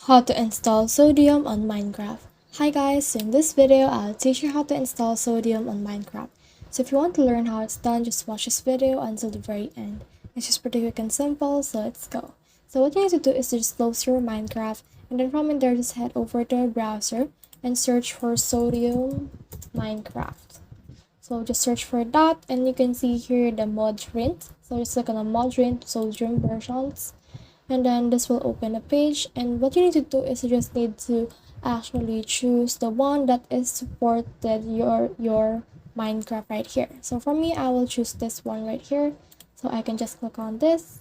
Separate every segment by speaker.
Speaker 1: How to install Sodium on Minecraft. Hi guys, so in this video I'll teach you how to install Sodium on Minecraft. So if you want to learn how it's done, just watch this video until the very end. It's just pretty quick and simple, so let's go. So what you need to do is to just close your Minecraft, and then from in there just head over to a browser and search for Sodium Minecraft. So just search for that, and you can see here the Modrint. So just click on the Modrint Sodium versions, and then this will open a page, and what you need to do is you just need to actually choose the one that is supported your Minecraft right here. So for me, I will choose this one right here, so I can just click on this,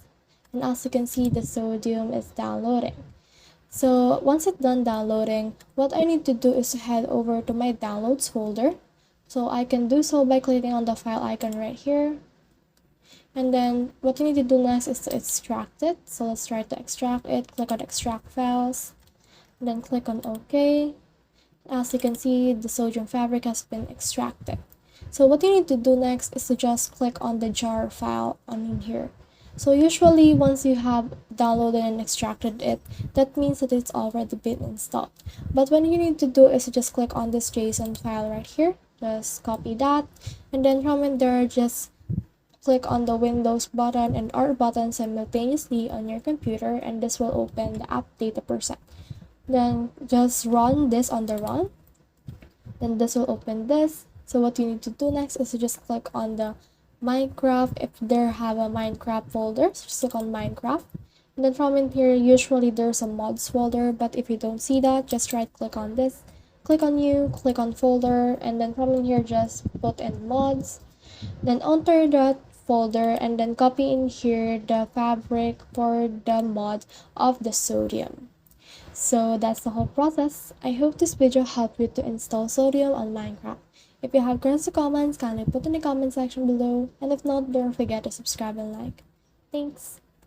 Speaker 1: and as you can see, the Sodium is downloading. So once it's done downloading, what I need to do is to head over to my downloads folder. So I can do so by clicking on the file icon right here, and then what you need to do next is to extract it. So let's try to extract it. Click on extract files, and then click on OK. As you can see, the sodium fabric has been extracted. So what you need to do next is to just click on the jar file on here. So usually once you have downloaded and extracted it, that means that it's already been installed. But what you need to do is to just click on this JSON file right here. Just copy that, and then from in there, just click on the Windows button and R button simultaneously on your computer, and this will open the app data percent. Then just run this on the run. Then this will open this. So what you need to do next is to just click on the Minecraft. If there have a Minecraft folder, so just click on Minecraft. And then from in here, usually there's a mods folder, but if you don't see that, just right click on this, click on new, click on folder, and then from in here, just put in mods. Then enter that folder and then copy in here the fabric for the mod of the Sodium. So that's the whole process. I hope this video helped you to install Sodium on Minecraft. If you have questions or comments, kindly put in the comment section below, and if not, don't forget to subscribe and like. Thanks.